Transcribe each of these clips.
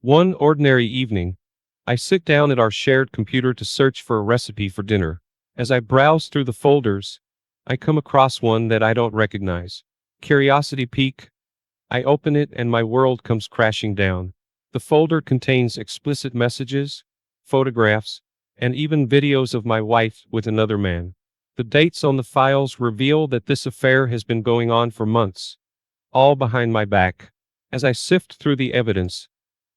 One ordinary evening, I sit down at our shared computer to search for a recipe for dinner. As I browse through the folders, I come across one that I don't recognize. Curiosity pique. I open it and my world comes crashing down. The folder contains explicit messages, photographs, and even videos of my wife with another man. The dates on the files reveal that this affair has been going on for months, all behind my back. As I sift through the evidence,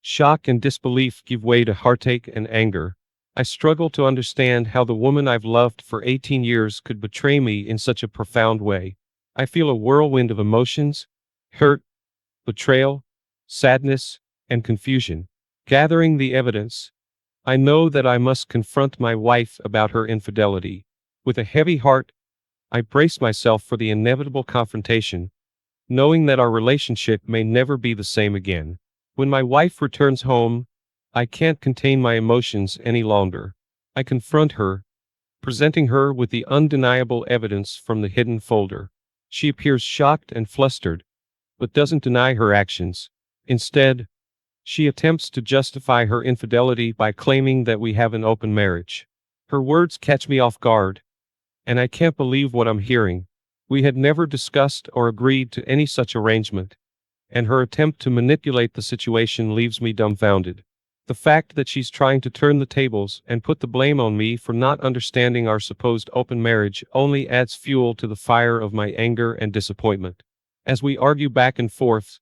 shock and disbelief give way to heartache and anger. I struggle to understand how the woman I've loved for 18 years could betray me in such a profound way. I feel a whirlwind of emotions: hurt, betrayal, sadness, and confusion. Gathering the evidence, I know that I must confront my wife about her infidelity. With a heavy heart, I brace myself for the inevitable confrontation, knowing that our relationship may never be the same again. When my wife returns home, I can't contain my emotions any longer. I confront her, presenting her with the undeniable evidence from the hidden folder. She appears shocked and flustered, but doesn't deny her actions. Instead, she attempts to justify her infidelity by claiming that we have an open marriage. Her words catch me off guard, and I can't believe what I'm hearing. We had never discussed or agreed to any such arrangement, and her attempt to manipulate the situation leaves me dumbfounded. The fact that she's trying to turn the tables and put the blame on me for not understanding our supposed open marriage only adds fuel to the fire of my anger and disappointment. As we argue back and forth,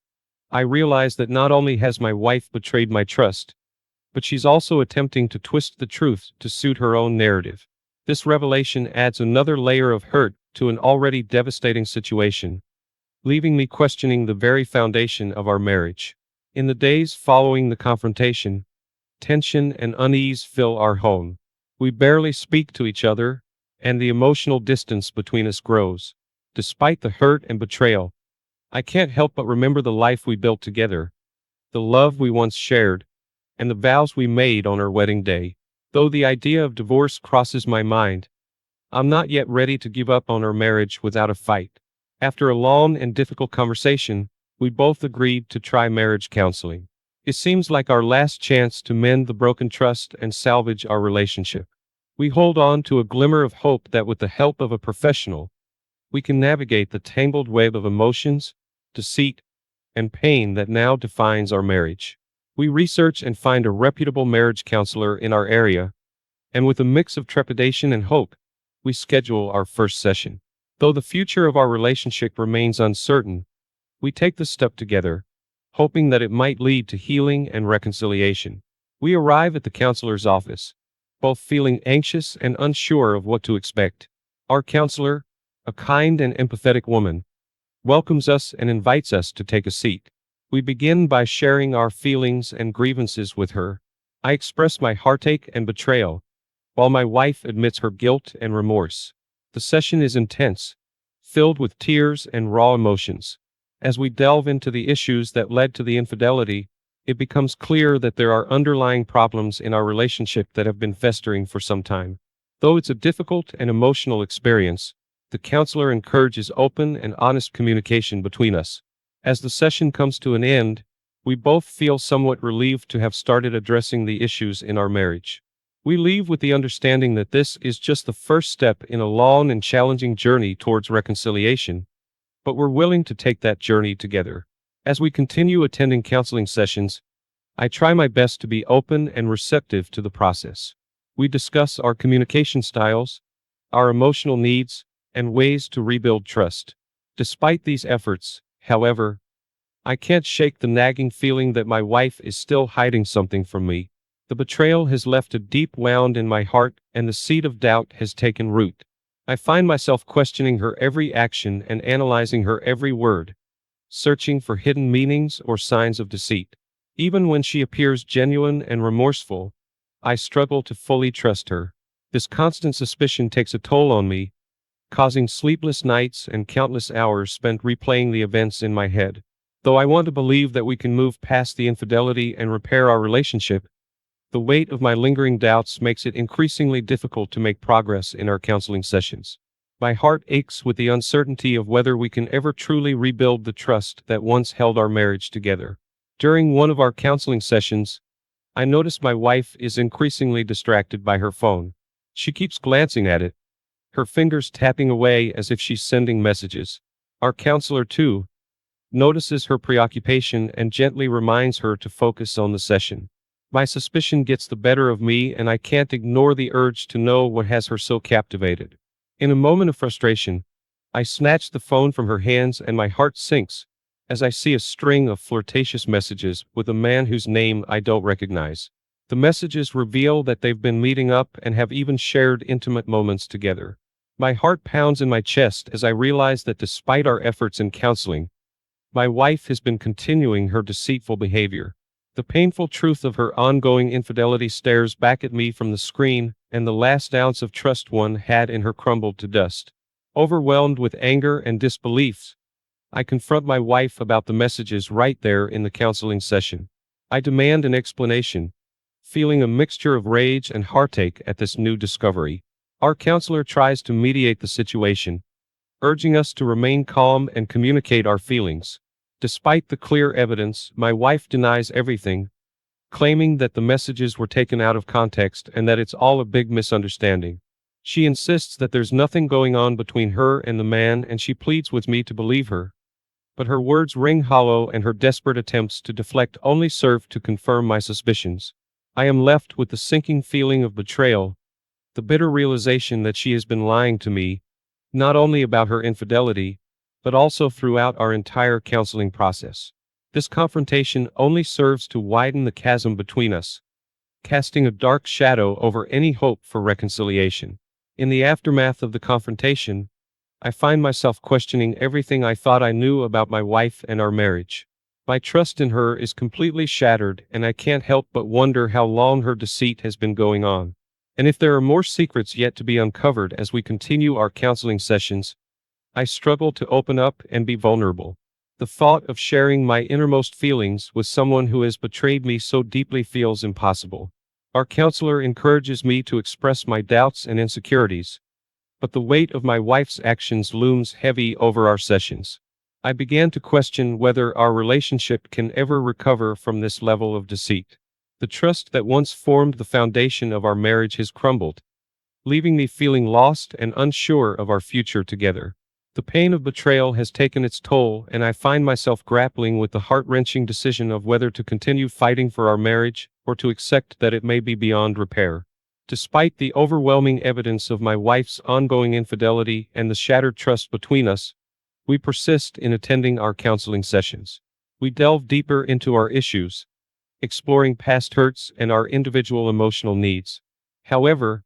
I realize that not only has my wife betrayed my trust, but she's also attempting to twist the truth to suit her own narrative. This revelation adds another layer of hurt to an already devastating situation, leaving me questioning the very foundation of our marriage. In the days following the confrontation, tension and unease fill our home. We barely speak to each other, and the emotional distance between us grows. Despite the hurt and betrayal, I can't help but remember the life we built together, the love we once shared, and the vows we made on our wedding day. Though the idea of divorce crosses my mind, I'm not yet ready to give up on our marriage without a fight. After a long and difficult conversation, we both agreed to try marriage counseling. It seems like our last chance to mend the broken trust and salvage our relationship. We hold on to a glimmer of hope that with the help of a professional, we can navigate the tangled web of emotions, deceit, and pain that now defines our marriage. We research and find a reputable marriage counselor in our area, and with a mix of trepidation and hope, we schedule our first session. Though the future of our relationship remains uncertain, we take the step together, hoping that it might lead to healing and reconciliation. We arrive at the counselor's office, both feeling anxious and unsure of what to expect. Our counselor, a kind and empathetic woman, welcomes us and invites us to take a seat. We begin by sharing our feelings and grievances with her. I express my heartache and betrayal, while my wife admits her guilt and remorse. The session is intense, filled with tears and raw emotions. As we delve into the issues that led to the infidelity, it becomes clear that there are underlying problems in our relationship that have been festering for some time. Though it's a difficult and emotional experience, the counselor encourages open and honest communication between us. As the session comes to an end, we both feel somewhat relieved to have started addressing the issues in our marriage. We leave with the understanding that this is just the first step in a long and challenging journey towards reconciliation, but we're willing to take that journey together. As we continue attending counseling sessions, I try my best to be open and receptive to the process. We discuss our communication styles, our emotional needs, and ways to rebuild trust. Despite these efforts, however, I can't shake the nagging feeling that my wife is still hiding something from me. The betrayal has left a deep wound in my heart, and the seed of doubt has taken root. I find myself questioning her every action and analyzing her every word, searching for hidden meanings or signs of deceit. Even when she appears genuine and remorseful, I struggle to fully trust her. This constant suspicion takes a toll on me, causing sleepless nights and countless hours spent replaying the events in my head. Though I want to believe that we can move past the infidelity and repair our relationship, the weight of my lingering doubts makes it increasingly difficult to make progress in our counseling sessions. My heart aches with the uncertainty of whether we can ever truly rebuild the trust that once held our marriage together. During one of our counseling sessions, I notice my wife is increasingly distracted by her phone. She keeps glancing at it, her fingers tapping away as if she's sending messages. Our counselor, too, notices her preoccupation and gently reminds her to focus on the session. My suspicion gets the better of me, and I can't ignore the urge to know what has her so captivated. In a moment of frustration, I snatch the phone from her hands and my heart sinks as I see a string of flirtatious messages with a man whose name I don't recognize. The messages reveal that they've been meeting up and have even shared intimate moments together. My heart pounds in my chest as I realize that despite our efforts in counseling, my wife has been continuing her deceitful behavior. The painful truth of her ongoing infidelity stares back at me from the screen, and the last ounce of trust one had in her crumbled to dust. Overwhelmed with anger and disbelief, I confront my wife about the messages right there in the counseling session. I demand an explanation, feeling a mixture of rage and heartache at this new discovery. Our counselor tries to mediate the situation, urging us to remain calm and communicate our feelings. Despite the clear evidence, my wife denies everything, claiming that the messages were taken out of context and that it's all a big misunderstanding. She insists that there's nothing going on between her and the man, and she pleads with me to believe her. But her words ring hollow, and her desperate attempts to deflect only serve to confirm my suspicions. I am left with the sinking feeling of betrayal, the bitter realization that she has been lying to me, not only about her infidelity, but also throughout our entire counseling process. This confrontation only serves to widen the chasm between us, casting a dark shadow over any hope for reconciliation. In the aftermath of the confrontation, I find myself questioning everything I thought I knew about my wife and our marriage. My trust in her is completely shattered, and I can't help but wonder how long her deceit has been going on. And if there are more secrets yet to be uncovered as we continue our counseling sessions, I struggle to open up and be vulnerable. The thought of sharing my innermost feelings with someone who has betrayed me so deeply feels impossible. Our counselor encourages me to express my doubts and insecurities, but the weight of my wife's actions looms heavy over our sessions. I began to question whether our relationship can ever recover from this level of deceit. The trust that once formed the foundation of our marriage has crumbled, leaving me feeling lost and unsure of our future together. The pain of betrayal has taken its toll, and I find myself grappling with the heart-wrenching decision of whether to continue fighting for our marriage or to accept that it may be beyond repair. Despite the overwhelming evidence of my wife's ongoing infidelity and the shattered trust between us, we persist in attending our counseling sessions. We delve deeper into our issues, exploring past hurts and our individual emotional needs. However,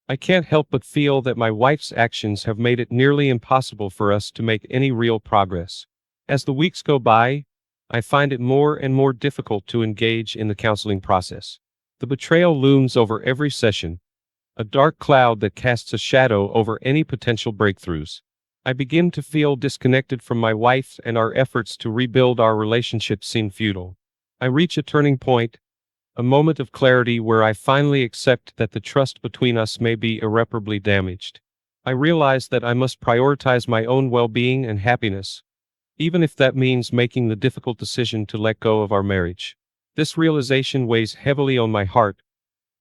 I can't help but feel that my wife's actions have made it nearly impossible for us to make any real progress. As the weeks go by, I find it more and more difficult to engage in the counseling process. The betrayal looms over every session, a dark cloud that casts a shadow over any potential breakthroughs. I begin to feel disconnected from my wife, and our efforts to rebuild our relationship seem futile. I reach a turning point, a moment of clarity where I finally accept that the trust between us may be irreparably damaged. I realize that I must prioritize my own well-being and happiness, even if that means making the difficult decision to let go of our marriage. This realization weighs heavily on my heart,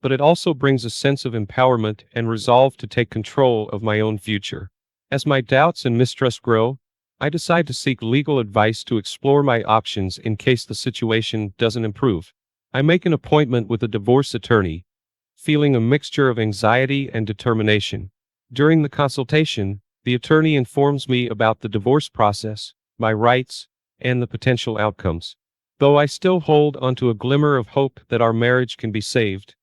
but it also brings a sense of empowerment and resolve to take control of my own future. As my doubts and mistrust grow, I decide to seek legal advice to explore my options in case the situation doesn't improve. I make an appointment with a divorce attorney, feeling a mixture of anxiety and determination. During the consultation, the attorney informs me about the divorce process, my rights, and the potential outcomes. Though I still hold onto a glimmer of hope that our marriage can be saved,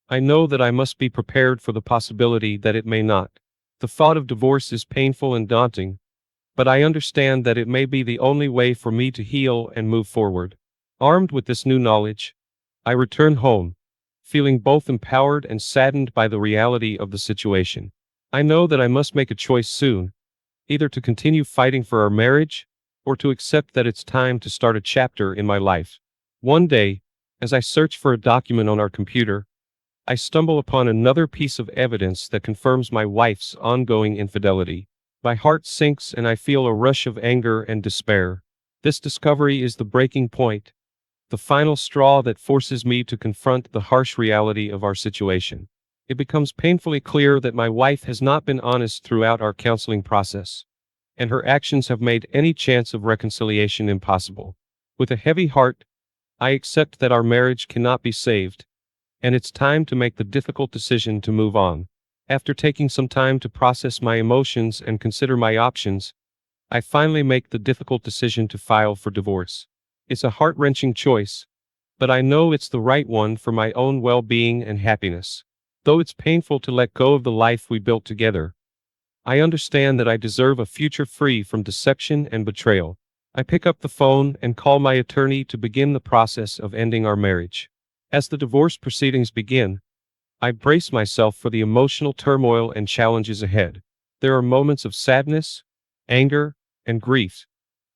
I know that I must be prepared for the possibility that it may not. The thought of divorce is painful and daunting, but I understand that it may be the only way for me to heal and move forward. Armed with this new knowledge, I return home, feeling both empowered and saddened by the reality of the situation. I know that I must make a choice soon, either to continue fighting for our marriage, or to accept that it's time to start a chapter in my life. One day, as I search for a document on our computer, I stumble upon another piece of evidence that confirms my wife's ongoing infidelity. My heart sinks and I feel a rush of anger and despair. This discovery is the breaking point, the final straw that forces me to confront the harsh reality of our situation. It becomes painfully clear that my wife has not been honest throughout our counseling process, and her actions have made any chance of reconciliation impossible. With a heavy heart, I accept that our marriage cannot be saved, and it's time to make the difficult decision to move on. After taking some time to process my emotions and consider my options, I finally make the difficult decision to file for divorce. It's a heart-wrenching choice, but I know it's the right one for my own well-being and happiness. Though it's painful to let go of the life we built together, I understand that I deserve a future free from deception and betrayal. I pick up the phone and call my attorney to begin the process of ending our marriage. As the divorce proceedings begin, I brace myself for the emotional turmoil and challenges ahead. There are moments of sadness, anger, and grief,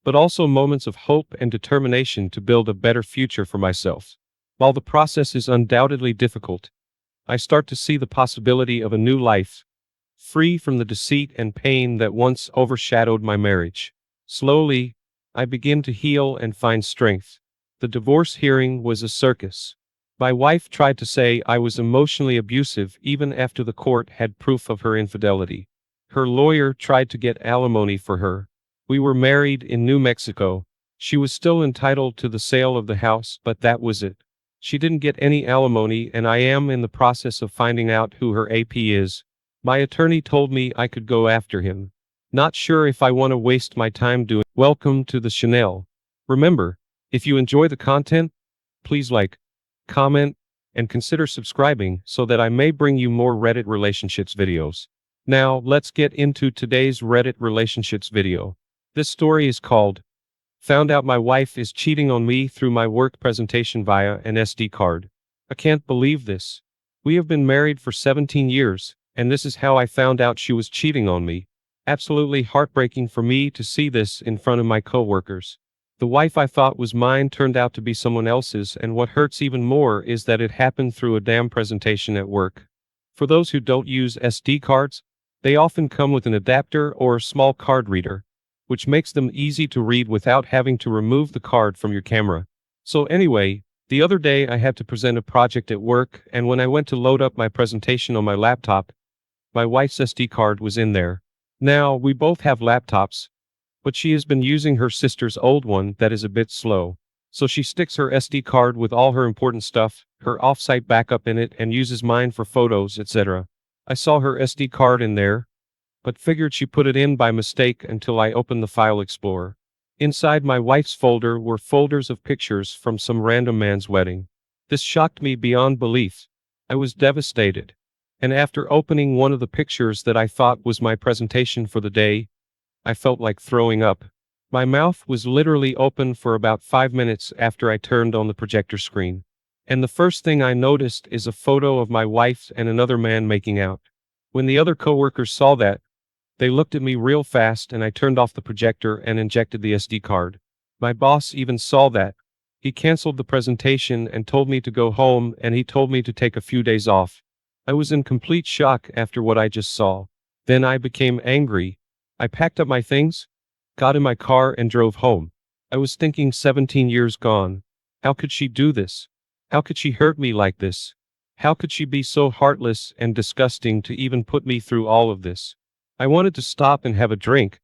but also moments of hope and determination to build a better future for myself. While the process is undoubtedly difficult, I start to see the possibility of a new life, free from the deceit and pain that once overshadowed my marriage. Slowly, I begin to heal and find strength. The divorce hearing was a circus. My wife tried to say I was emotionally abusive even after the court had proof of her infidelity. Her lawyer tried to get alimony for her. We were married in New Mexico. She was still entitled to the sale of the house, but that was it. She didn't get any alimony, and I am in the process of finding out who her AP is. My attorney told me I could go after him. Not sure if I want to waste my time doing. Welcome to the Chanel. Remember, if you enjoy the content, please like, comment, and consider subscribing so that I may bring you more Reddit relationships videos. Now, let's get into today's Reddit relationships video. This story is called, "Found Out My Wife is Cheating on Me Through My Work Presentation Via an SD Card." I can't believe this. We have been married for 17 years, and this is how I found out she was cheating on me. Absolutely heartbreaking for me to see this in front of my coworkers. The wife I thought was mine turned out to be someone else's, and what hurts even more is that it happened through a damn presentation at work. For those who don't use SD cards, they often come with an adapter or a small card reader, which makes them easy to read without having to remove the card from your camera. So anyway, the other day I had to present a project at work, and when I went to load up my presentation on my laptop, my wife's SD card was in there. Now, we both have laptops, but she has been using her sister's old one that is a bit slow. So she sticks her SD card with all her important stuff, her offsite backup in it, and uses mine for photos, etc. I saw her SD card in there, but figured she put it in by mistake until I opened the File Explorer. Inside my wife's folder were folders of pictures from some random man's wedding. This shocked me beyond belief. I was devastated. And after opening one of the pictures that I thought was my presentation for the day, I felt like throwing up. My mouth was literally open for about 5 minutes after I turned on the projector screen. And the first thing I noticed is a photo of my wife and another man making out. When the other coworkers saw that, they looked at me real fast, and I turned off the projector and injected the SD card. My boss even saw that. He canceled the presentation and told me to go home, and he told me to take a few days off. I was in complete shock after what I just saw. Then I became angry. I packed up my things, got in my car, and drove home. I was thinking 17 years gone. How could she do this? How could she hurt me like this? How could she be so heartless and disgusting to even put me through all of this? I wanted to stop and have a drink,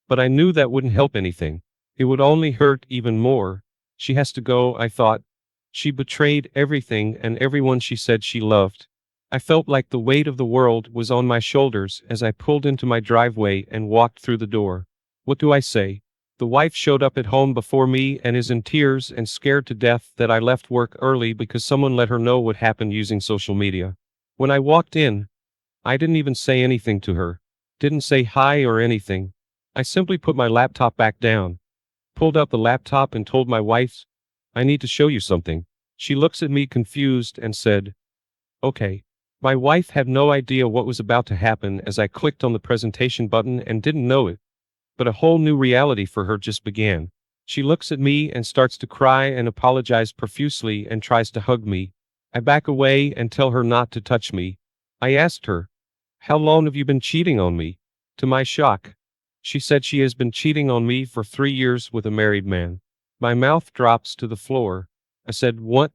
but I knew that wouldn't help anything. It would only hurt even more. She has to go, I thought. She betrayed everything and everyone she said she loved. I felt like the weight of the world was on my shoulders as I pulled into my driveway and walked through the door. What do I say? The wife showed up at home before me and is in tears and scared to death that I left work early because someone let her know what happened using social media. When I walked in, I didn't even say anything to her. Didn't say hi or anything. I simply put my laptop back down, pulled out the laptop, and told my wife, "I need to show you something." She looks at me confused and said, "Okay." My wife had no idea what was about to happen as I clicked on the presentation button and didn't know it. But a whole new reality for her just began. She looks at me and starts to cry and apologize profusely and tries to hug me. I back away and tell her not to touch me. I asked her, "How long have you been cheating on me?" To my shock, she said she has been cheating on me for 3 years with a married man. My mouth drops to the floor. I said, what?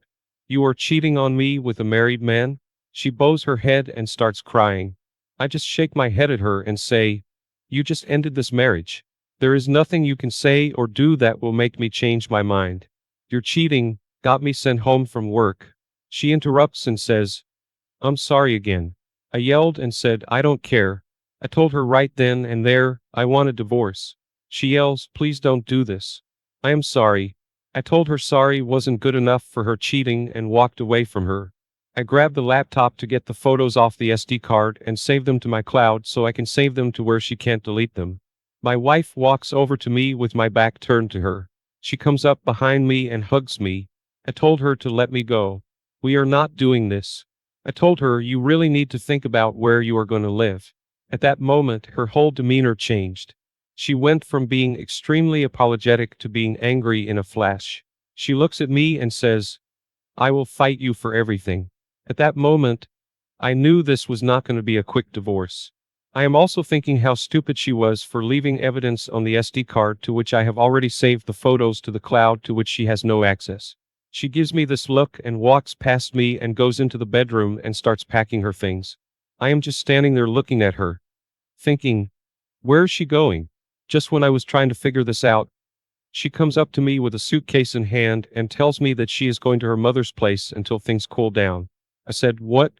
You are cheating on me with a married man? She bows her head and starts crying. I just shake my head at her and say, you just ended this marriage. There is nothing you can say or do that will make me change my mind. Your cheating got me sent home from work. She interrupts and says, I'm sorry again. I yelled and said, I don't care. I told her right then and there, I want a divorce. She yells, please don't do this. I am sorry. I told her sorry wasn't good enough for her cheating and walked away from her. I grabbed the laptop to get the photos off the SD card and save them to my cloud so I can save them to where she can't delete them. My wife walks over to me with my back turned to her. She comes up behind me and hugs me. I told her to let me go. We are not doing this. I told her you really need to think about where you are going to live. At that moment, her whole demeanor changed. She went from being extremely apologetic to being angry in a flash. She looks at me and says, I will fight you for everything. At that moment, I knew this was not going to be a quick divorce. I am also thinking how stupid she was for leaving evidence on the SD card to which I have already saved the photos to the cloud to which she has no access. She gives me this look and walks past me and goes into the bedroom and starts packing her things. I am just standing there looking at her, thinking, where is she going? Just when I was trying to figure this out, she comes up to me with a suitcase in hand and tells me that she is going to her mother's place until things cool down. I said, what?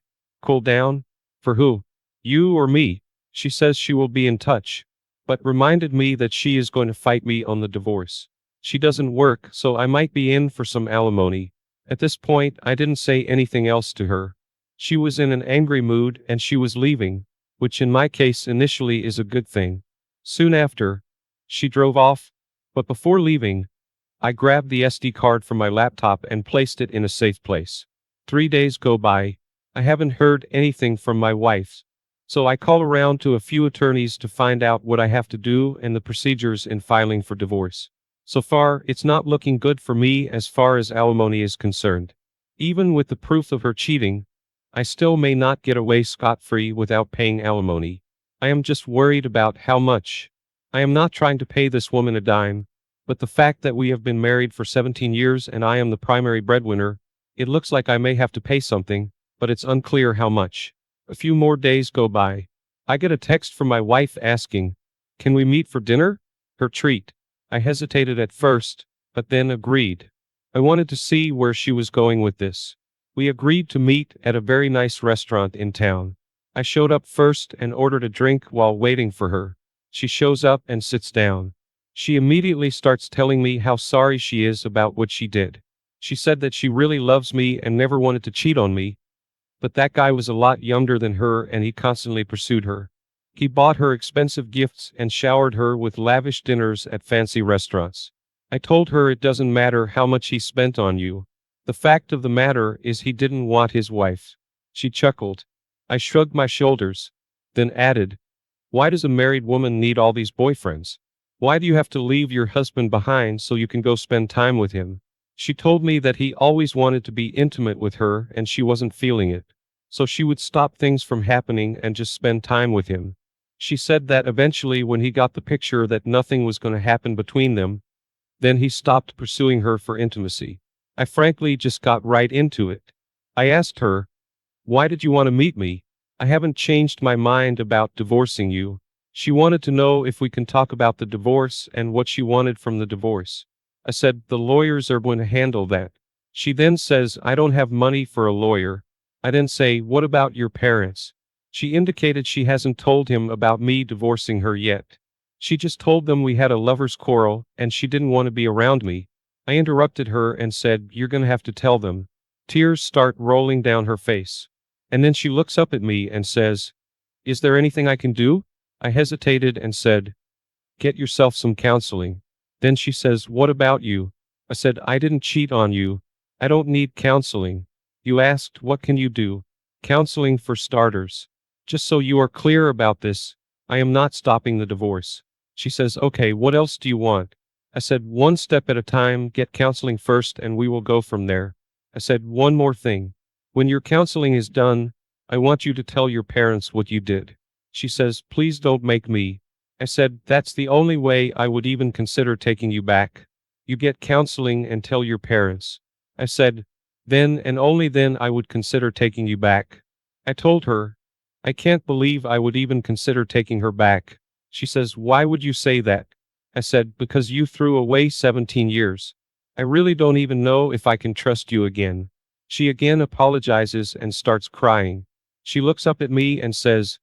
Cool down? For who? You or me? She says she will be in touch, but reminded me that she is going to fight me on the divorce. She doesn't work, so I might be in for some alimony. At this point, I didn't say anything else to her. She was in an angry mood and she was leaving, which in my case initially is a good thing. Soon after, she drove off, but before leaving, I grabbed the SD card from my laptop and placed it in a safe place. 3 days go by. I haven't heard anything from my wife, so I call around to a few attorneys to find out what I have to do and the procedures in filing for divorce. So far, it's not looking good for me as far as alimony is concerned. Even with the proof of her cheating, I still may not get away scot-free without paying alimony. I am just worried about how much. I am not trying to pay this woman a dime, but the fact that we have been married for 17 years and I am the primary breadwinner, it looks like I may have to pay something, but it's unclear how much. A few more days go by. I get a text from my wife asking, can we meet for dinner? Her treat. I hesitated at first, but then agreed. I wanted to see where she was going with this. We agreed to meet at a very nice restaurant in town. I showed up first and ordered a drink while waiting for her. She shows up and sits down. She immediately starts telling me how sorry she is about what she did. She said that she really loves me and never wanted to cheat on me, but that guy was a lot younger than her and he constantly pursued her. He bought her expensive gifts and showered her with lavish dinners at fancy restaurants. I told her it doesn't matter how much he spent on you. The fact of the matter is he didn't want his wife. She chuckled. I shrugged my shoulders, then added, why does a married woman need all these boyfriends? Why do you have to leave your husband behind so you can go spend time with him? She told me that he always wanted to be intimate with her and she wasn't feeling it, so she would stop things from happening and just spend time with him. She said that eventually when he got the picture that nothing was going to happen between them, then he stopped pursuing her for intimacy. I frankly just got right into it. I asked her, why did you want to meet me? I haven't changed my mind about divorcing you. She wanted to know if we can talk about the divorce and what she wanted from the divorce. I said, the lawyers are going to handle that. She then says, I don't have money for a lawyer. I then say, what about your parents? She indicated she hasn't told him about me divorcing her yet. She just told them we had a lover's quarrel and she didn't want to be around me. I interrupted her and said, you're going to have to tell them. Tears start rolling down her face. And then she looks up at me and says, is there anything I can do? I hesitated and said, get yourself some counseling. Then she says, what about you? I said, I didn't cheat on you. I don't need counseling. You asked, what can you do? Counseling for starters. Just so you are clear about this, I am not stopping the divorce. She says, okay, what else do you want? I said, one step at a time, get counseling first and we will go from there. I said, one more thing. When your counseling is done, I want you to tell your parents what you did. She says, please don't make me. I said, that's the only way I would even consider taking you back. You get counseling and tell your parents. I said, then and only then I would consider taking you back. I told her, I can't believe I would even consider taking her back. She says, why would you say that? I said, because you threw away 17 years. I really don't even know if I can trust you again. She again apologizes and starts crying. She looks up at me and says,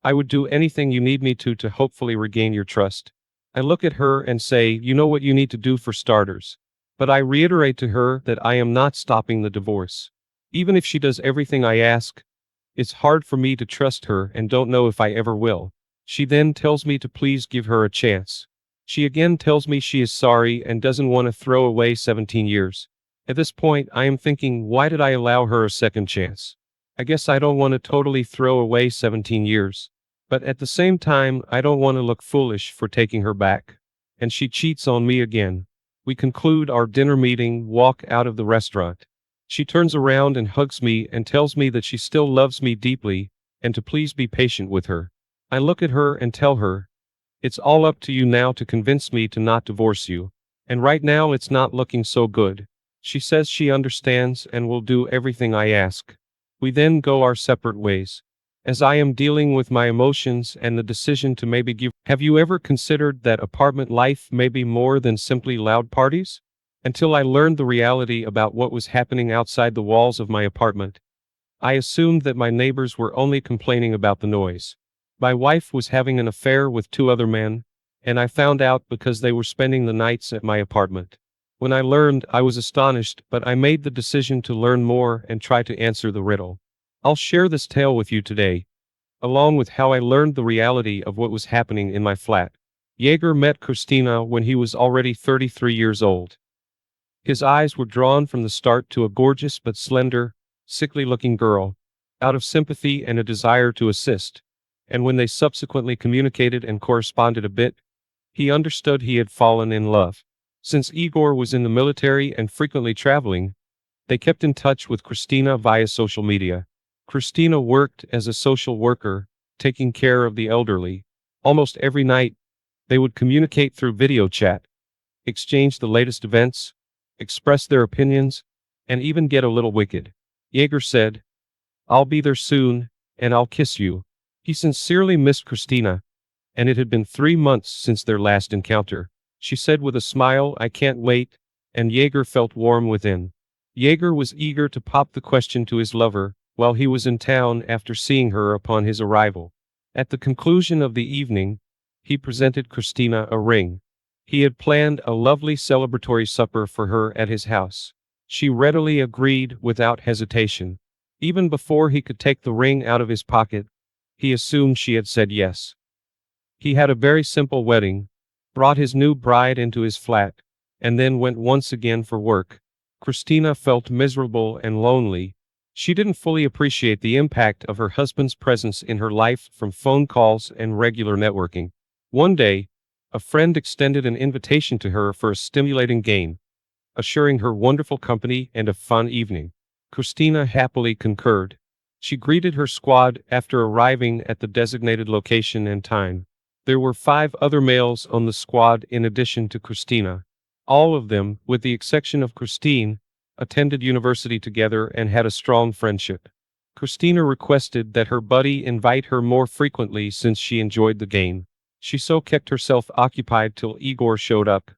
I would do anything you need me to hopefully regain your trust. I look at her and say, you know what you need to do for starters. But I reiterate to her that I am not stopping the divorce. Even if she does everything I ask, it's hard for me to trust her and don't know if I ever will. She then tells me to please give her a chance. She again tells me she is sorry and doesn't want to throw away 17 years. At this point, I am thinking, why did I allow her a second chance? I guess I don't want to totally throw away 17 years. But at the same time, I don't want to look foolish for taking her back. And she cheats on me again. We conclude our dinner meeting, walk out of the restaurant. She turns around and hugs me and tells me that she still loves me deeply, and to please be patient with her. I look at her and tell her, it's all up to you now to convince me to not divorce you. And right now it's not looking so good. She says she understands and will do everything I ask. We then go our separate ways. As I am dealing with my emotions and the decision to maybe give, have you ever considered that apartment life may be more than simply loud parties? Until I learned the reality about what was happening outside the walls of my apartment, I assumed that my neighbors were only complaining about the noise. My wife was having an affair with 2 other men, and I found out because they were spending the nights at my apartment. When I learned, I was astonished, but I made the decision to learn more and try to answer the riddle. I'll share this tale with you today, along with how I learned the reality of what was happening in my flat. Jaeger met Christina when he was already 33 years old. His eyes were drawn from the start to a gorgeous but slender, sickly-looking girl, out of sympathy and a desire to assist. And when they subsequently communicated and corresponded a bit, he understood he had fallen in love. Since Igor was in the military and frequently traveling, they kept in touch with Christina via social media. Christina worked as a social worker, taking care of the elderly. Almost every night, they would communicate through video chat, exchange the latest events, express their opinions, and even get a little wicked. Jaeger said, I'll be there soon, and I'll kiss you. He sincerely missed Christina, and it had been 3 months since their last encounter. She said with a smile, I can't wait, and Jaeger felt warm within. Jaeger was eager to pop the question to his lover while he was in town after seeing her upon his arrival. At the conclusion of the evening, he presented Christina a ring. He had planned a lovely celebratory supper for her at his house. She readily agreed without hesitation. Even before he could take the ring out of his pocket, he assumed she had said yes. He had a very simple wedding, brought his new bride into his flat, and then went once again for work. Christina felt miserable and lonely. She didn't fully appreciate the impact of her husband's presence in her life from phone calls and regular networking. One day, a friend extended an invitation to her for a stimulating game, assuring her wonderful company and a fun evening. Christina happily concurred. She greeted her squad after arriving at the designated location and time. There were 5 other males on the squad in addition to Christina. All of them, with the exception of Christine, attended university together and had a strong friendship. Christina requested that her buddy invite her more frequently since she enjoyed the game. She so kept herself occupied till Igor showed up.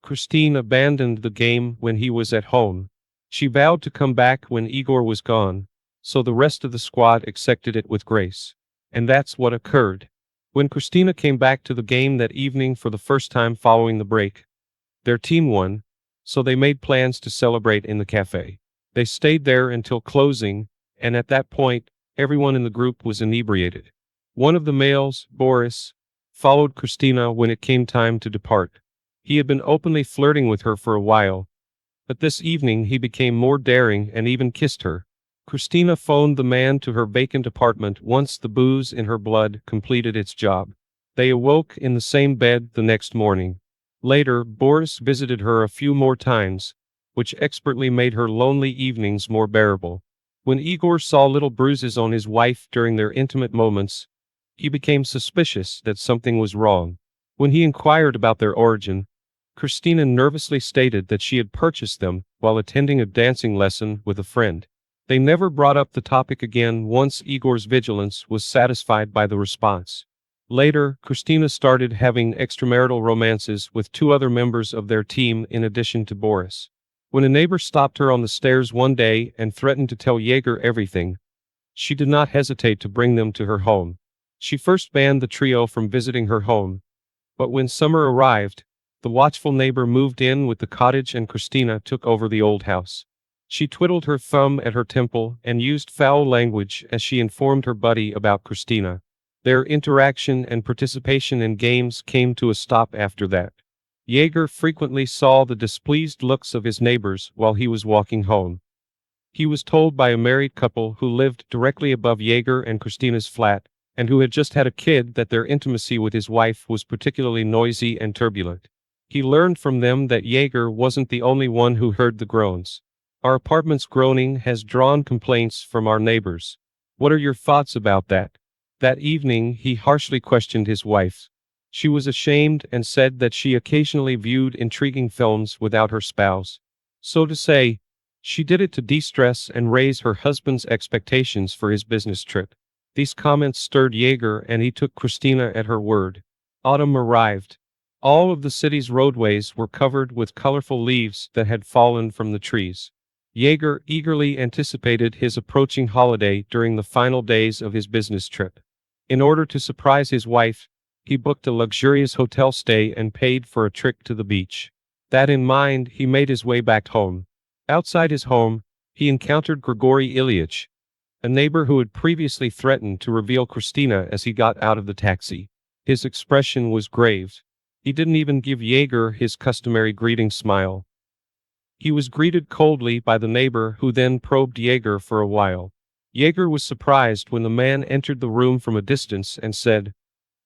Christine abandoned the game when he was at home. She vowed to come back when Igor was gone, so the rest of the squad accepted it with grace. And that's what occurred. When Christina came back to the game that evening for the first time following the break, their team won, so they made plans to celebrate in the cafe. They stayed there until closing, and at that point, everyone in the group was inebriated. One of the males, Boris, followed Christina when it came time to depart. He had been openly flirting with her for a while, but this evening he became more daring and even kissed her. Christina phoned the man to her vacant apartment once the booze in her blood completed its job. They awoke in the same bed the next morning. Later, Boris visited her a few more times, which expertly made her lonely evenings more bearable. When Igor saw little bruises on his wife during their intimate moments, he became suspicious that something was wrong. When he inquired about their origin, Christina nervously stated that she had purchased them while attending a dancing lesson with a friend. They never brought up the topic again once Igor's vigilance was satisfied by the response. Later, Christina started having extramarital romances with two other members of their team in addition to Boris. When a neighbor stopped her on the stairs one day and threatened to tell Jaeger everything, she did not hesitate to bring them to her home. She first banned the trio from visiting her home, but when summer arrived, the watchful neighbor moved in with the cottage and Christina took over the old house. She twiddled her thumb at her temple and used foul language as she informed her buddy about Christina. Their interaction and participation in games came to a stop after that. Jaeger frequently saw the displeased looks of his neighbors while he was walking home. He was told by a married couple who lived directly above Jaeger and Christina's flat, and who had just had a kid, that their intimacy with his wife was particularly noisy and turbulent. He learned from them that Jaeger wasn't the only one who heard the groans. Our apartment's groaning has drawn complaints from our neighbors. What are your thoughts about that? That evening, he harshly questioned his wife. She was ashamed and said that she occasionally viewed intriguing films without her spouse. So to say, she did it to de-stress and raise her husband's expectations for his business trip. These comments stirred Jaeger and he took Christina at her word. Autumn arrived. All of the city's roadways were covered with colorful leaves that had fallen from the trees. Jaeger eagerly anticipated his approaching holiday during the final days of his business trip. In order to surprise his wife, he booked a luxurious hotel stay and paid for a trip to the beach. That in mind, he made his way back home. Outside his home, he encountered Grigory Ilyich, a neighbor who had previously threatened to reveal Christina as he got out of the taxi. His expression was grave. He didn't even give Jaeger his customary greeting smile. He was greeted coldly by the neighbor, who then probed Jaeger for a while. Jaeger was surprised when the man entered the room from a distance and said,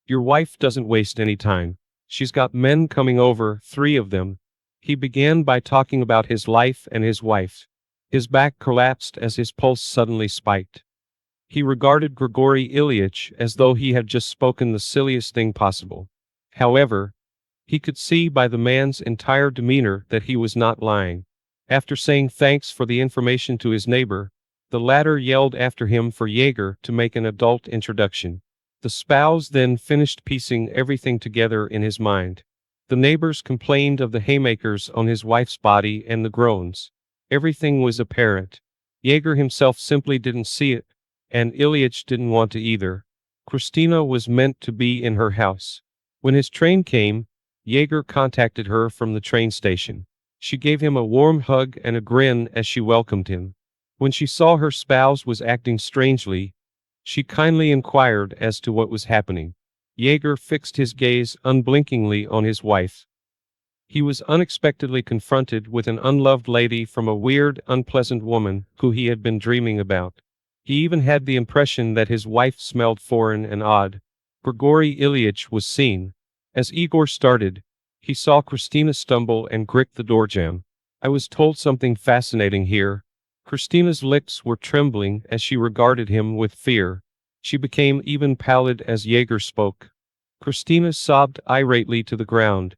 "Your wife doesn't waste any time. She's got men coming over, 3 of them." He began by talking about his life and his wife. His back collapsed as his pulse suddenly spiked. He regarded Grigory Ilyich as though he had just spoken the silliest thing possible. However, he could see by the man's entire demeanor that he was not lying. After saying thanks for the information to his neighbor, the latter yelled after him for Jaeger to make an adult introduction. The spouse then finished piecing everything together in his mind. The neighbors complained of the haymakers on his wife's body and the groans. Everything was apparent. Jaeger himself simply didn't see it, and Ilyich didn't want to either. Christina was meant to be in her house. When his train came, Jaeger contacted her from the train station. She gave him a warm hug and a grin as she welcomed him. When she saw her spouse was acting strangely, she kindly inquired as to what was happening. Jaeger fixed his gaze unblinkingly on his wife. He was unexpectedly confronted with an unloved lady from a weird, unpleasant woman who he had been dreaming about. He even had the impression that his wife smelled foreign and odd. Grigory Ilyich was seen. As Igor started, he saw Christina stumble and grip the doorjamb. "I was told something fascinating here." Christina's lips were trembling as she regarded him with fear. She became even pallid as Jaeger spoke. Christina sobbed irately to the ground,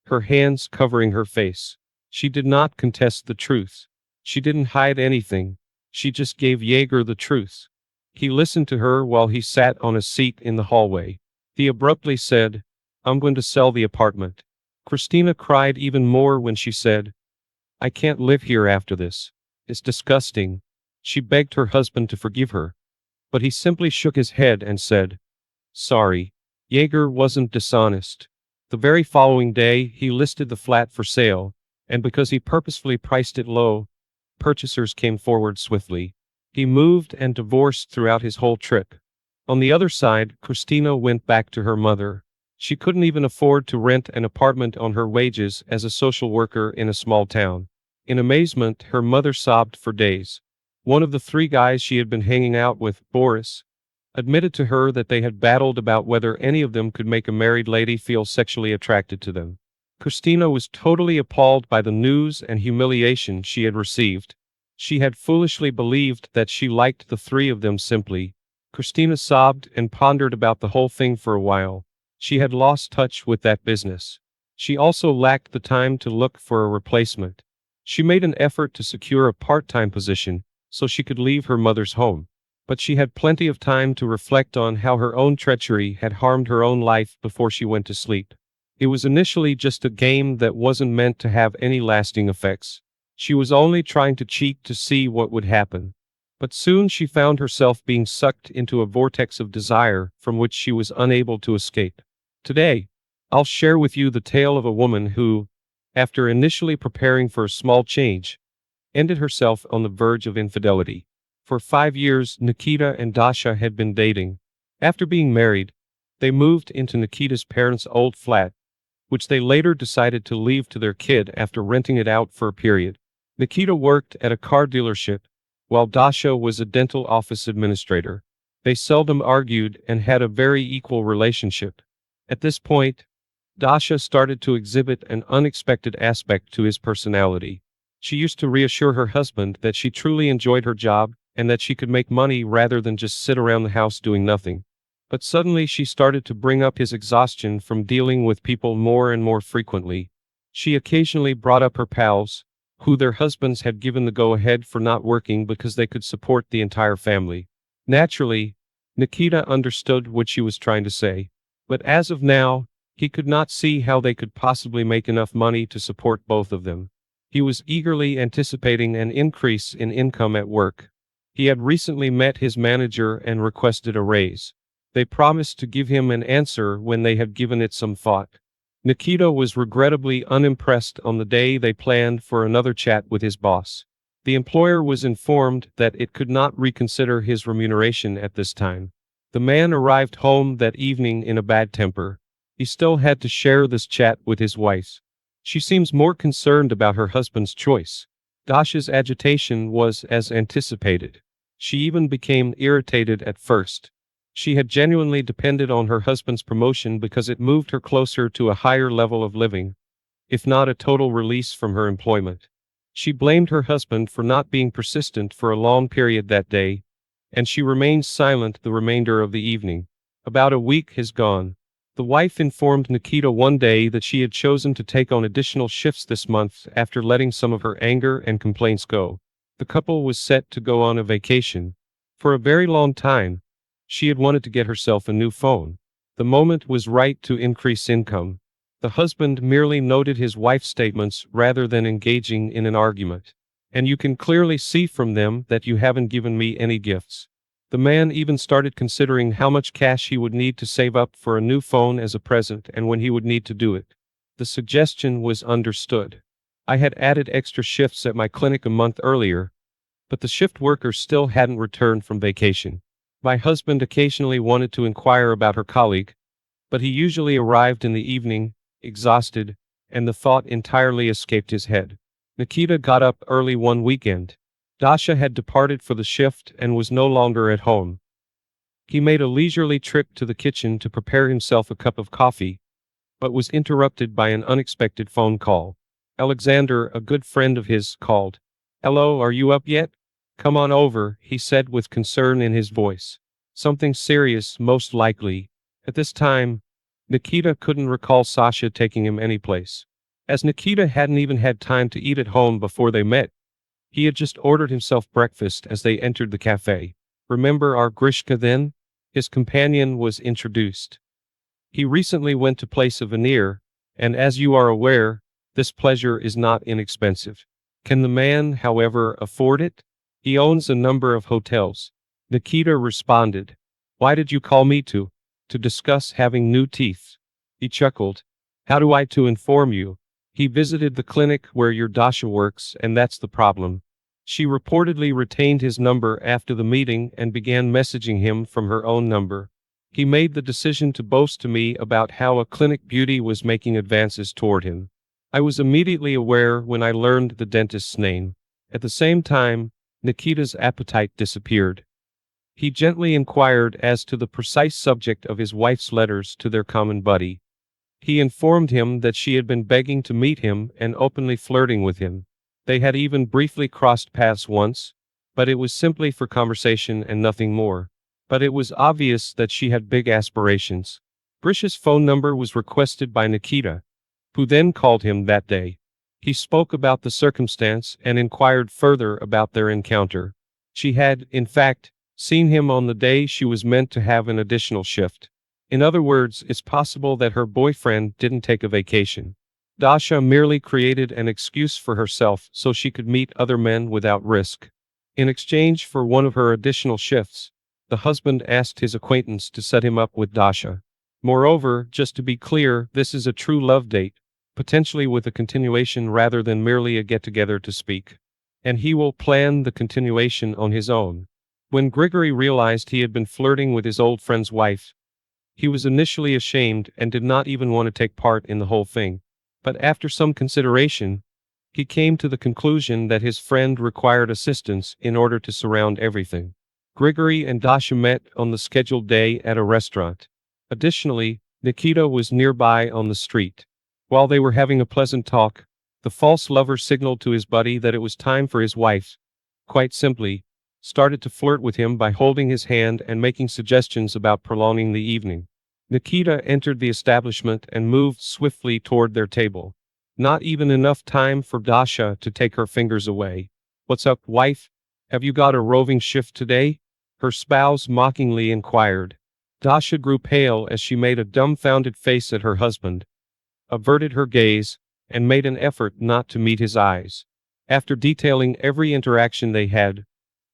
her hands covering her face. She did not contest the truth. She didn't hide anything. She just gave Jaeger the truth. He listened to her while he sat on a seat in the hallway. He abruptly said, "I'm going to sell the apartment." Christina cried even more when she said, "I can't live here after this. It's disgusting." She begged her husband to forgive her, but he simply shook his head and said, "Sorry." Jaeger wasn't dishonest. The very following day, he listed the flat for sale, and because he purposefully priced it low, purchasers came forward swiftly. He moved and divorced throughout his whole trip. On the other side, Christina went back to her mother. She couldn't even afford to rent an apartment on her wages as a social worker in a small town. In amazement, her mother sobbed for days. One of the 3 guys she had been hanging out with, Boris, admitted to her that they had battled about whether any of them could make a married lady feel sexually attracted to them. Christina was totally appalled by the news and humiliation she had received. She had foolishly believed that she liked the 3 of them simply. Christina sobbed and pondered about the whole thing for a while. She had lost touch with that business. She also lacked the time to look for a replacement. She made an effort to secure a part-time position so she could leave her mother's home. But she had plenty of time to reflect on how her own treachery had harmed her own life before she went to sleep. It was initially just a game that wasn't meant to have any lasting effects. She was only trying to cheat to see what would happen. But soon she found herself being sucked into a vortex of desire from which she was unable to escape. Today, I'll share with you the tale of a woman who, after initially preparing for a small change, ended herself on the verge of infidelity. For 5 years, Nikita and Dasha had been dating. After being married, they moved into Nikita's parents' old flat, which they later decided to leave to their kid after renting it out for a period. Nikita worked at a car dealership, while Dasha was a dental office administrator. They seldom argued and had a very equal relationship. At this point, Dasha started to exhibit an unexpected aspect to his personality. She used to reassure her husband that she truly enjoyed her job and that she could make money rather than just sit around the house doing nothing. But suddenly she started to bring up his exhaustion from dealing with people more and more frequently. She occasionally brought up her pals, who their husbands had given the go-ahead for not working because they could support the entire family. Naturally, Nikita understood what she was trying to say. But as of now, he could not see how they could possibly make enough money to support both of them. He was eagerly anticipating an increase in income at work. He had recently met his manager and requested a raise. They promised to give him an answer when they had given it some thought. Nikita was regrettably unimpressed on the day they planned for another chat with his boss. The employer was informed that it could not reconsider his remuneration at this time. The man arrived home that evening in a bad temper. He still had to share this chat with his wife. She seems more concerned about her husband's choice. Dasha's agitation was as anticipated. She even became irritated at first. She had genuinely depended on her husband's promotion because it moved her closer to a higher level of living, if not a total release from her employment. She blamed her husband for not being persistent for a long period that day, and she remained silent the remainder of the evening. About a week has gone. The wife informed Nikita one day that she had chosen to take on additional shifts this month after letting some of her anger and complaints go. The couple was set to go on a vacation. For a very long time, she had wanted to get herself a new phone. The moment was right to increase income. The husband merely noted his wife's statements rather than engaging in an argument. And you can clearly see from them that you haven't given me any gifts. The man even started considering how much cash he would need to save up for a new phone as a present and when he would need to do it. The suggestion was understood. I had added extra shifts at my clinic a month earlier, but the shift workers still hadn't returned from vacation. My husband occasionally wanted to inquire about her colleague, but he usually arrived in the evening, exhausted, and the thought entirely escaped his head. Nikita got up early one weekend. Dasha had departed for the shift and was no longer at home. He made a leisurely trip to the kitchen to prepare himself a cup of coffee, but was interrupted by an unexpected phone call. Alexander, a good friend of his, called. "Hello, are you up yet? Come on over," he said with concern in his voice. "Something serious, most likely." At this time, Nikita couldn't recall Sasha taking him anyplace. As Nikita hadn't even had time to eat at home before they met, he had just ordered himself breakfast as they entered the cafe. "Remember our Grishka then?" His companion was introduced. "He recently went to place a veneer, and as you are aware, this pleasure is not inexpensive. Can the man, however, afford it? He owns a number of hotels." Nikita responded. "Why did you call me to discuss having new teeth?" He chuckled. "How do I to inform you? He visited the clinic where your Dasha works, and that's the problem." She reportedly retained his number after the meeting and began messaging him from her own number. He made the decision to boast to me about how a clinic beauty was making advances toward him. I was immediately aware when I learned the dentist's name. At the same time, Nikita's appetite disappeared. He gently inquired as to the precise subject of his wife's letters to their common buddy. He informed him that she had been begging to meet him and openly flirting with him. They had even briefly crossed paths once, but it was simply for conversation and nothing more. But it was obvious that she had big aspirations. Grisha's phone number was requested by Nikita, who then called him that day. He spoke about the circumstance and inquired further about their encounter. She had, in fact, seen him on the day she was meant to have an additional shift. In other words, it's possible that her boyfriend didn't take a vacation. Dasha merely created an excuse for herself so she could meet other men without risk. In exchange for one of her additional shifts, the husband asked his acquaintance to set him up with Dasha. Moreover, just to be clear, this is a true love date, potentially with a continuation rather than merely a get-together to speak. And he will plan the continuation on his own. When Grigory realized he had been flirting with his old friend's wife, he was initially ashamed and did not even want to take part in the whole thing. But after some consideration, he came to the conclusion that his friend required assistance in order to surround everything. Grigory and Dasha met on the scheduled day at a restaurant. Additionally, Nikita was nearby on the street. While they were having a pleasant talk, the false lover signaled to his buddy that it was time for his wife. Quite simply, started to flirt with him by holding his hand and making suggestions about prolonging the evening. Nikita entered the establishment and moved swiftly toward their table. Not even enough time for Dasha to take her fingers away. "What's up, wife? Have you got a roving shift today?" her spouse mockingly inquired. Dasha grew pale as she made a dumbfounded face at her husband, averted her gaze, and made an effort not to meet his eyes. After detailing every interaction they had,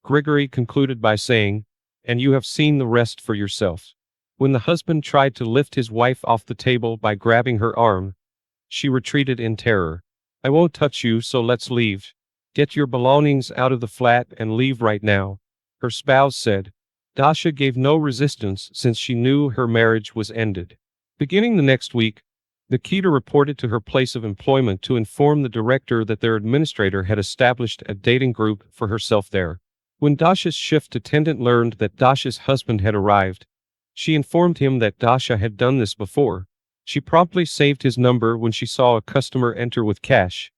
Grigory concluded by saying, "And you have seen the rest for yourself." When the husband tried to lift his wife off the table by grabbing her arm, she retreated in terror. "I won't touch you, so let's leave. Get your belongings out of the flat and leave right now," her spouse said. Dasha gave no resistance since she knew her marriage was ended. Beginning the next week, Nikita reported to her place of employment to inform the director that their administrator had established a dating group for herself there. When Dasha's shift attendant learned that Dasha's husband had arrived, she informed him that Dasha had done this before. She promptly saved his number when she saw a customer enter with cash,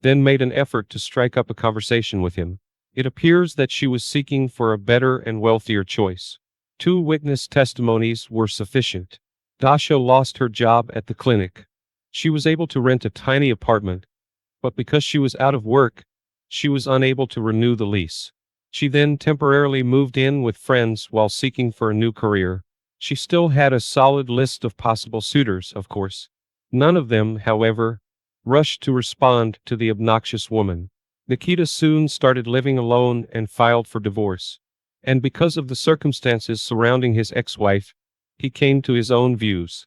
then made an effort to strike up a conversation with him. It appears that she was seeking for a better and wealthier choice. 2 witness testimonies were sufficient. Dasha lost her job at the clinic. She was able to rent a tiny apartment, but because she was out of work, she was unable to renew the lease. She then temporarily moved in with friends while seeking for a new career. She still had a solid list of possible suitors, of course. None of them, however, rushed to respond to the obnoxious woman. Nikita soon started living alone and filed for divorce. And because of the circumstances surrounding his ex-wife, he came to his own views.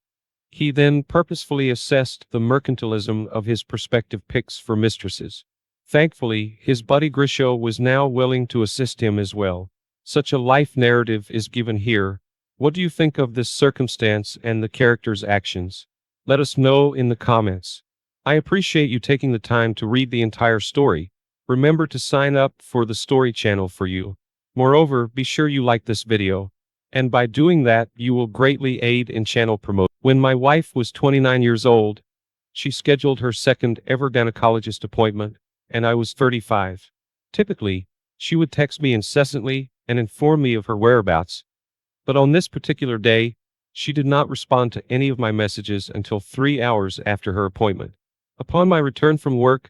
He then purposefully assessed the mercantilism of his prospective picks for mistresses. Thankfully, his buddy Grisho was now willing to assist him as well. Such a life narrative is given here. What do you think of this circumstance and the characters' actions? Let us know in the comments. I appreciate you taking the time to read the entire story. Remember to sign up for the story channel for you. Moreover, be sure you like this video. And by doing that, you will greatly aid in channel promotion. When my wife was 29 years old, she scheduled her second ever gynecologist appointment, and I was 35. Typically, she would text me incessantly and inform me of her whereabouts. But on this particular day, she did not respond to any of my messages until 3 hours after her appointment. Upon my return from work,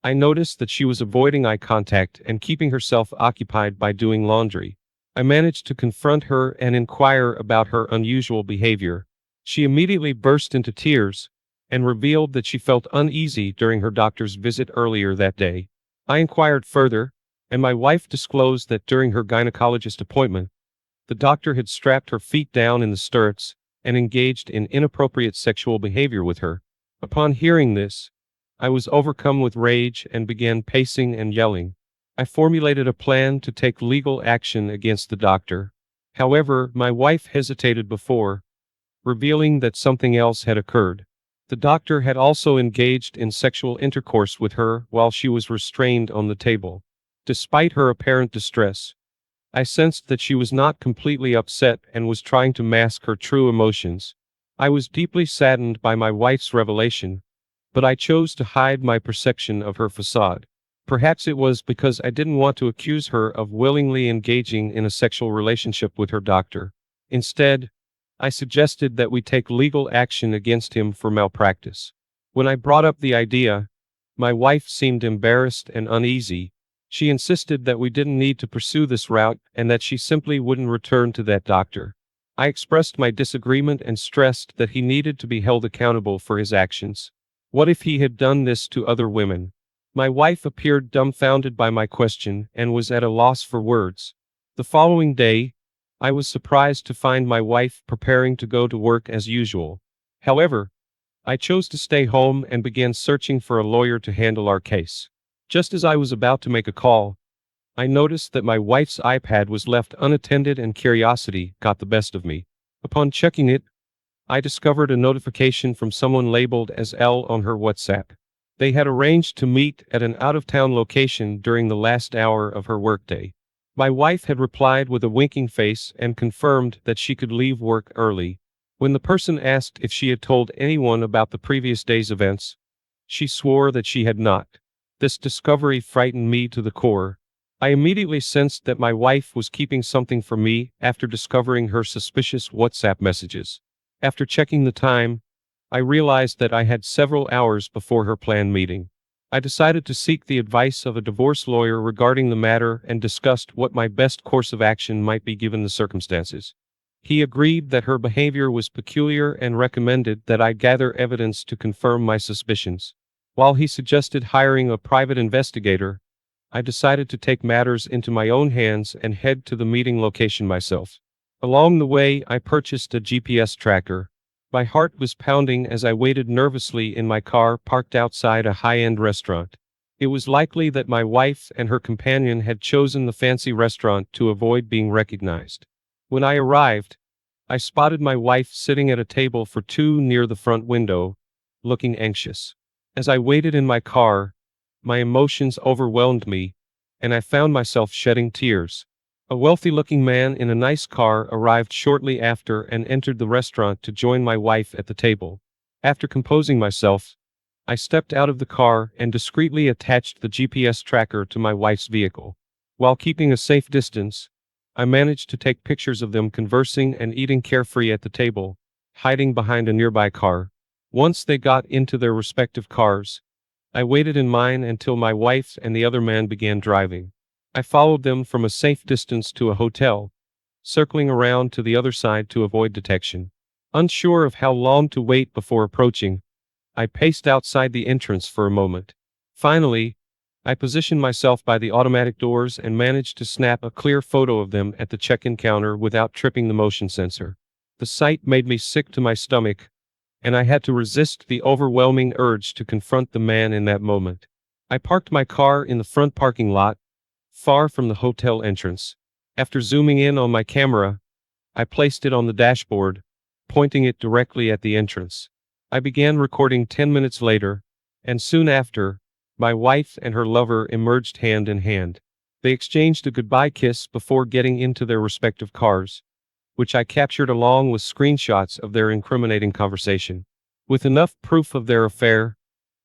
I noticed that she was avoiding eye contact and keeping herself occupied by doing laundry. I managed to confront her and inquire about her unusual behavior. She immediately burst into tears and revealed that she felt uneasy during her doctor's visit earlier that day. I inquired further, and my wife disclosed that during her gynecologist appointment, the doctor had strapped her feet down in the stirrups and engaged in inappropriate sexual behavior with her. Upon hearing this, I was overcome with rage and began pacing and yelling. I formulated a plan to take legal action against the doctor. However, my wife hesitated before revealing that something else had occurred. The doctor had also engaged in sexual intercourse with her while she was restrained on the table. Despite her apparent distress, I sensed that she was not completely upset and was trying to mask her true emotions. I was deeply saddened by my wife's revelation, but I chose to hide my perception of her facade. Perhaps it was because I didn't want to accuse her of willingly engaging in a sexual relationship with her doctor. Instead, I suggested that we take legal action against him for malpractice. When I brought up the idea, my wife seemed embarrassed and uneasy. She insisted that we didn't need to pursue this route and that she simply wouldn't return to that doctor. I expressed my disagreement and stressed that he needed to be held accountable for his actions. What if he had done this to other women? My wife appeared dumbfounded by my question and was at a loss for words. The following day, I was surprised to find my wife preparing to go to work as usual. However, I chose to stay home and began searching for a lawyer to handle our case. Just as I was about to make a call, I noticed that my wife's iPad was left unattended and curiosity got the best of me. Upon checking it, I discovered a notification from someone labeled as L on her WhatsApp. They had arranged to meet at an out-of-town location during the last hour of her workday. My wife had replied with a winking face and confirmed that she could leave work early. When the person asked if she had told anyone about the previous day's events, she swore that she had not. This discovery frightened me to the core. I immediately sensed that my wife was keeping something from me after discovering her suspicious WhatsApp messages. After checking the time, I realized that I had several hours before her planned meeting. I decided to seek the advice of a divorce lawyer regarding the matter and discussed what my best course of action might be given the circumstances. He agreed that her behavior was peculiar and recommended that I gather evidence to confirm my suspicions. While he suggested hiring a private investigator, I decided to take matters into my own hands and head to the meeting location myself. Along the way, I purchased a GPS tracker. My heart was pounding as I waited nervously in my car parked outside a high-end restaurant. It was likely that my wife and her companion had chosen the fancy restaurant to avoid being recognized. When I arrived, I spotted my wife sitting at a table for two near the front window, looking anxious. As I waited in my car, my emotions overwhelmed me, and I found myself shedding tears. A wealthy-looking man in a nice car arrived shortly after and entered the restaurant to join my wife at the table. After composing myself, I stepped out of the car and discreetly attached the GPS tracker to my wife's vehicle. While keeping a safe distance, I managed to take pictures of them conversing and eating carefree at the table, hiding behind a nearby car. Once they got into their respective cars, I waited in mine until my wife and the other man began driving. I followed them from a safe distance to a hotel, circling around to the other side to avoid detection. Unsure of how long to wait before approaching, I paced outside the entrance for a moment. Finally, I positioned myself by the automatic doors and managed to snap a clear photo of them at the check-in counter without tripping the motion sensor. The sight made me sick to my stomach, and I had to resist the overwhelming urge to confront the man in that moment. I parked my car in the front parking lot, far from the hotel entrance. After zooming in on my camera, I placed it on the dashboard, pointing it directly at the entrance. I began recording 10 minutes later, and soon after, my wife and her lover emerged hand in hand. They exchanged a goodbye kiss before getting into their respective cars, which I captured along with screenshots of their incriminating conversation. With enough proof of their affair,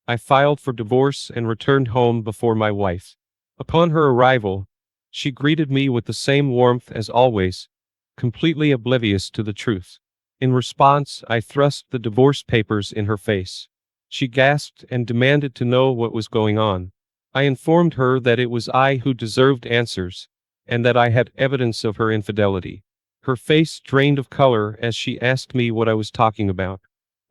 I filed for divorce and returned home before my wife. Upon her arrival, she greeted me with the same warmth as always, completely oblivious to the truth. In response, I thrust the divorce papers in her face. She gasped and demanded to know what was going on. I informed her that it was I who deserved answers, and that I had evidence of her infidelity. Her face drained of color as she asked me what I was talking about.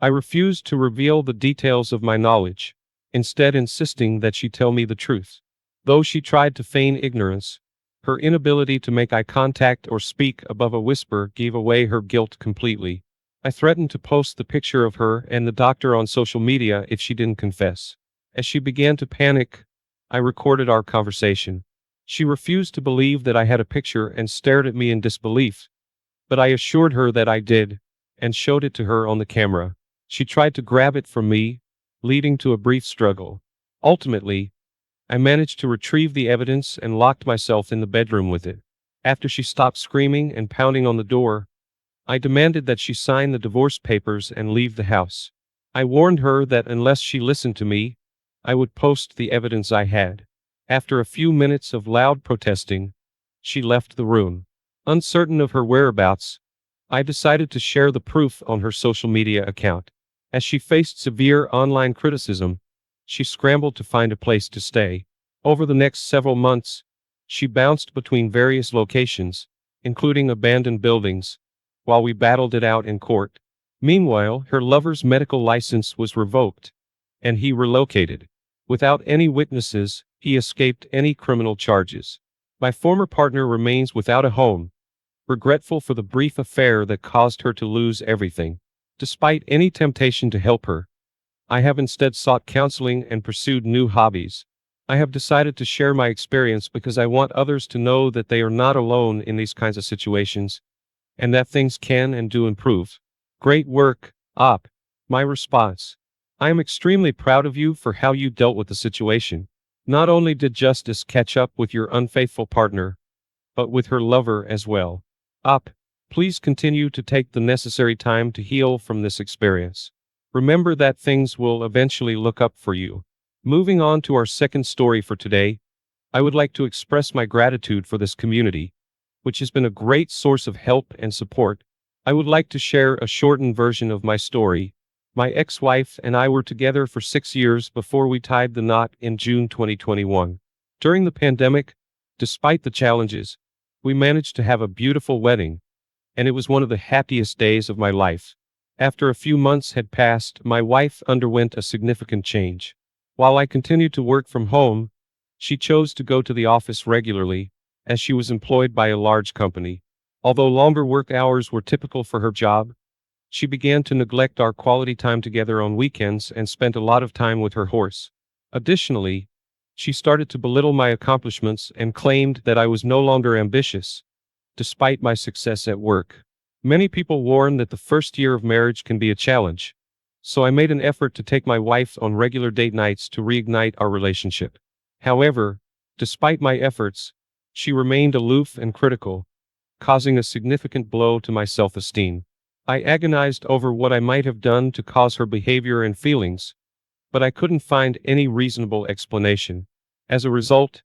I refused to reveal the details of my knowledge, instead insisting that she tell me the truth. Though she tried to feign ignorance, her inability to make eye contact or speak above a whisper gave away her guilt completely. I threatened to post the picture of her and the doctor on social media if she didn't confess. As she began to panic, I recorded our conversation. She refused to believe that I had a picture and stared at me in disbelief, but I assured her that I did, and showed it to her on the camera. She tried to grab it from me, leading to a brief struggle. Ultimately, I managed to retrieve the evidence and locked myself in the bedroom with it. After she stopped screaming and pounding on the door, I demanded that she sign the divorce papers and leave the house. I warned her that unless she listened to me, I would post the evidence I had. After a few minutes of loud protesting, she left the room. Uncertain of her whereabouts, I decided to share the proof on her social media account. As she faced severe online criticism, she scrambled to find a place to stay. Over the next several months, she bounced between various locations, including abandoned buildings, while we battled it out in court. Meanwhile, her lover's medical license was revoked, and he relocated. Without any witnesses, he escaped any criminal charges. My former partner remains without a home, regretful for the brief affair that caused her to lose everything. Despite any temptation to help her, I have instead sought counseling and pursued new hobbies. I have decided to share my experience because I want others to know that they are not alone in these kinds of situations, and that things can and do improve. Great work, Op. My response: I am extremely proud of you for how you dealt with the situation. Not only did justice catch up with your unfaithful partner, but with her lover as well. Op. Please continue to take the necessary time to heal from this experience. Remember that things will eventually look up for you. Moving on to our second story for today, I would like to express my gratitude for this community, which has been a great source of help and support. I would like to share a shortened version of my story. My ex-wife and I were together for 6 years before we tied the knot in June 2021. During the pandemic, despite the challenges, we managed to have a beautiful wedding, and it was one of the happiest days of my life. After a few months had passed, my wife underwent a significant change. While I continued to work from home, she chose to go to the office regularly, as she was employed by a large company. Although longer work hours were typical for her job, she began to neglect our quality time together on weekends and spent a lot of time with her horse. Additionally, she started to belittle my accomplishments and claimed that I was no longer ambitious, despite my success at work. Many people warn that the first year of marriage can be a challenge, so I made an effort to take my wife on regular date nights to reignite our relationship. However, despite my efforts, she remained aloof and critical, causing a significant blow to my self-esteem. I agonized over what I might have done to cause her behavior and feelings, but I couldn't find any reasonable explanation. As a result,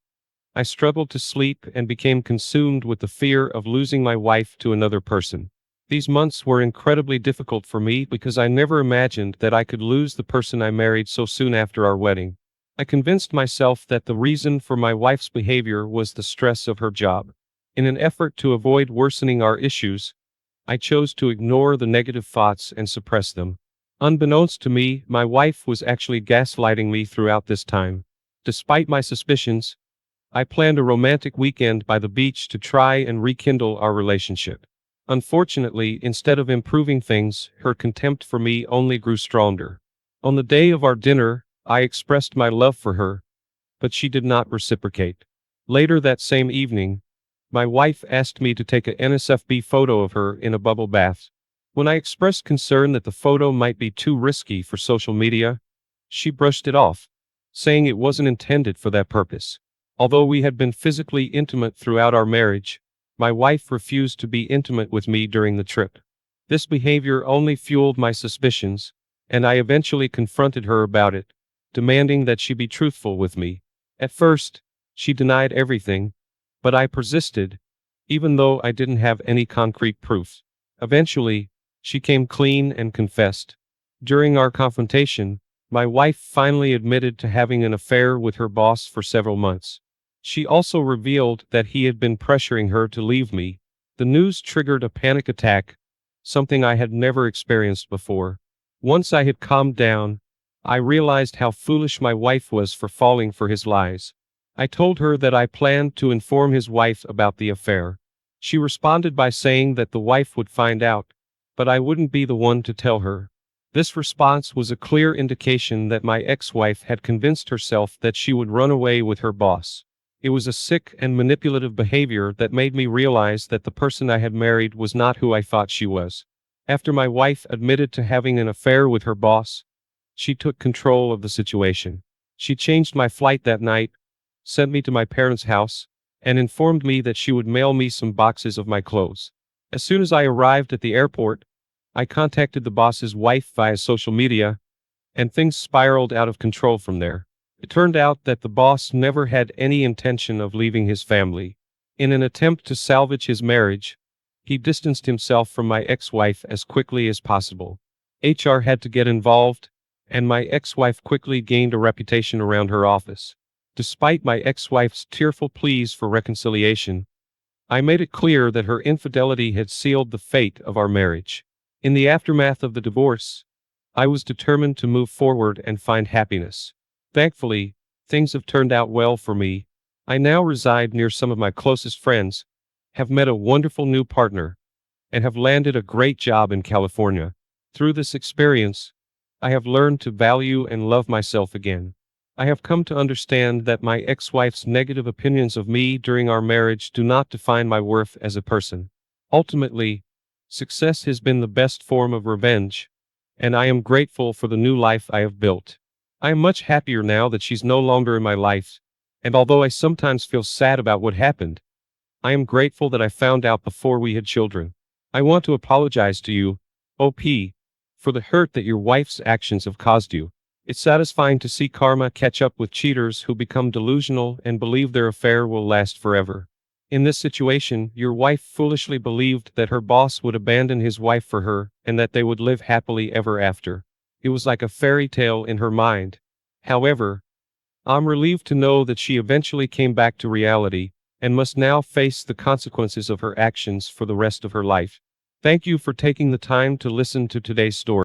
I struggled to sleep and became consumed with the fear of losing my wife to another person. These months were incredibly difficult for me because I never imagined that I could lose the person I married so soon after our wedding. I convinced myself that the reason for my wife's behavior was the stress of her job. In an effort to avoid worsening our issues, I chose to ignore the negative thoughts and suppress them. Unbeknownst to me, my wife was actually gaslighting me throughout this time. Despite my suspicions, I planned a romantic weekend by the beach to try and rekindle our relationship. Unfortunately, instead of improving things, her contempt for me only grew stronger. On the day of our dinner, I expressed my love for her, but she did not reciprocate. Later that same evening, my wife asked me to take a NSFB photo of her in a bubble bath. When I expressed concern that the photo might be too risky for social media, she brushed it off, saying it wasn't intended for that purpose. Although we had been physically intimate throughout our marriage, my wife refused to be intimate with me during the trip. This behavior only fueled my suspicions, and I eventually confronted her about it, demanding that she be truthful with me. At first, she denied everything, but I persisted, even though I didn't have any concrete proof. Eventually, she came clean and confessed. During our confrontation, my wife finally admitted to having an affair with her boss for several months. She also revealed that he had been pressuring her to leave me. The news triggered a panic attack, something I had never experienced before. Once I had calmed down, I realized how foolish my wife was for falling for his lies. I told her that I planned to inform his wife about the affair. She responded by saying that the wife would find out, but I wouldn't be the one to tell her. This response was a clear indication that my ex-wife had convinced herself that she would run away with her boss. It was a sick and manipulative behavior that made me realize that the person I had married was not who I thought she was. After my wife admitted to having an affair with her boss, she took control of the situation. She changed my flight that night, sent me to my parents' house, and informed me that she would mail me some boxes of my clothes. As soon as I arrived at the airport, I contacted the boss's wife via social media, and things spiraled out of control from there. It turned out that the boss never had any intention of leaving his family. In an attempt to salvage his marriage, he distanced himself from my ex-wife as quickly as possible. HR had to get involved, and my ex-wife quickly gained a reputation around her office. Despite my ex-wife's tearful pleas for reconciliation, I made it clear that her infidelity had sealed the fate of our marriage. In the aftermath of the divorce, I was determined to move forward and find happiness. Thankfully, things have turned out well for me. I now reside near some of my closest friends, have met a wonderful new partner, and have landed a great job in California. Through this experience, I have learned to value and love myself again. I have come to understand that my ex-wife's negative opinions of me during our marriage do not define my worth as a person. Ultimately, success has been the best form of revenge, and I am grateful for the new life I have built. I am much happier now that she's no longer in my life, and although I sometimes feel sad about what happened, I am grateful that I found out before we had children. I want to apologize to you, OP, for the hurt that your wife's actions have caused you. It's satisfying to see karma catch up with cheaters who become delusional and believe their affair will last forever. In this situation, your wife foolishly believed that her boss would abandon his wife for her and that they would live happily ever after. It was like a fairy tale in her mind. However, I'm relieved to know that she eventually came back to reality and must now face the consequences of her actions for the rest of her life. Thank you for taking the time to listen to today's story.